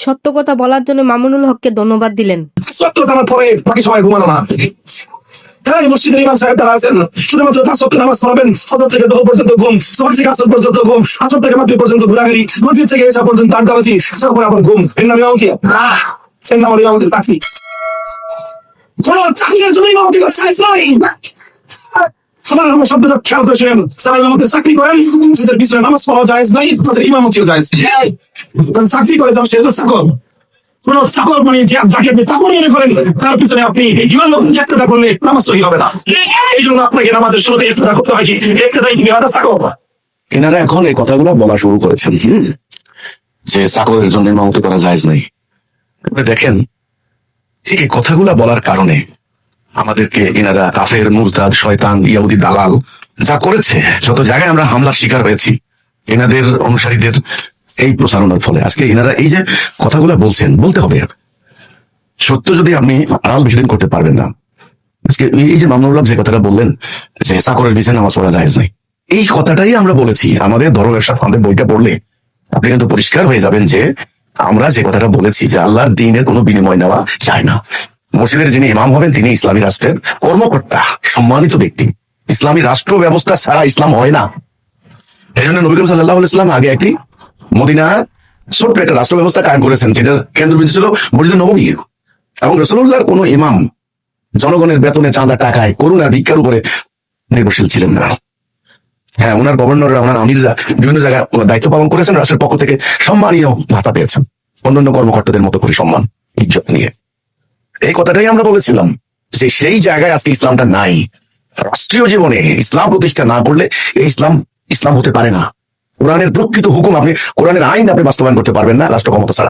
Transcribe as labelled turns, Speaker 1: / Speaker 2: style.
Speaker 1: সত্য কথা বলার জন্য মামুনুল হককে ধন্যবাদ দিলেন।
Speaker 2: সত্য জানার পরে বাকি সময় ঘুমানো না। তাই মসজিদের ইমাম সাহেব তারা আছেন, শুধুমাত্র তার সত্য নামাজ পড়াবেন, সদর থেকে দোহ পর্যন্ত ঘুম, সদর থেকে আসর পর্যন্ত ঘুম, আসর থেকে মাগরিব পর্যন্ত ঘোরাঘুরি, মাগরিব থেকে এসা পর্যন্ত আড্ডাবাজি, তারপরে আবার ঘুম। এর নাম ইমামতি? এর নাম ইমামতির চাকরি। কোন চাকরির জন্য ইমামতি করতে চাই নাই। আমার শব্দটা খেয়াল করে শুনেন, যারা ইমামতির চাকরি করেন যাদের পিছনে নামাজ পড়া জায়েজ নাই, তাদের ইমামতিও জায়েজ। চাকরি করে যাও, সে হলো চাকর। কোন চাকর মানে যাকে আপনি চাকর মনে করেন, তার পিছনে আপনি একটা করলে নামাজ সহি হবে না। এই জন্য আপনাকে নামাজের শুরুতে একটা করতে হয়, কি একটাই তুমি আদা চাকর।
Speaker 3: এনারা এখন এই কথাগুলো বলা শুরু করেছেন যে চাকরের জন্য ইমামতি করা জায়েজ নাই। দেখেন, ঠিক এই কথাগুলা বলার কারণে আমাদেরকে এনারা কাফের, মুরতাদ, শয়তান, ইয়াহুদি, দালাল যা করেছে, যত জায়গায় আমরা হামলার শিকার হয়েছি এনাদের অনুসারীদের এই প্রচারণার ফলে। আজকে এনারা এই যে কথাগুলা বলছেন, বলতে হবে সত্য যদি আপনি আড়াল বেশি দিন করতে পারবেন না। আজকে এই যে মামুনুল হক যে কথাটা বললেন যে চাকরের পিছনে নামাজ পড়া জায়েজ নাই, এই কথাটাই আমরা বলেছি। আমাদের ধর্ম ব্যবসা ফান্ডের বইটা পড়লে আপনি কিন্তু পরিষ্কার হয়ে যাবেন যে আমরা যে কথাটা বলেছি যে আল্লাহর দ্বীনের কোনো বিনিময় নেওয়া যায় না। মসজিদের যিনি ইমাম হবেন তিনি ইসলামী রাষ্ট্রের কর্মকর্তা, সম্মানিত ব্যক্তি। ইসলামী রাষ্ট্র ব্যবস্থা ছাড়া ইসলাম হয় না। এই জন্য নবী করিম সাল্লাল্লাহু আলাইহি ওয়াসাল্লাম আগে একটি মদিনার ছোট্ট একটা রাষ্ট্র ব্যবস্থা কায়েম করেছেন, যেটার কেন্দ্রবিন্দু ছিল মসজিদ নববী। এবং রাসূলুল্লাহর কোনো ইমাম জনগণের বেতনে, চাঁদা, টাকায়, করুণা, ভিক্ষার উপরে নির্ভরশীল ছিলেন না। হ্যাঁ, ওনার গভর্নররা, ওনার আমিররা বিভিন্ন জায়গায় দায়িত্ব পালন করেছেন, রাষ্ট্রের পক্ষ থেকে সম্মানীয় ভাতা পেয়েছেন, অন্যান্য কর্মকর্তাদের মতো করে সম্মান ইজ্জত নিয়ে। এই কথাটাই আমরা বলেছিলাম যে সেই জায়গায় আজকে ইসলামটা নাই। রাষ্ট্রীয় জীবনে ইসলাম প্রতিষ্ঠা না করলে এই ইসলাম হতে পারে না। কোরআনের প্রকৃত হুকুম আপনি, কোরআনের আইন আপনি বাস্তবায়ন করতে পারবেন না রাষ্ট্র ক্ষমতা ছাড়া।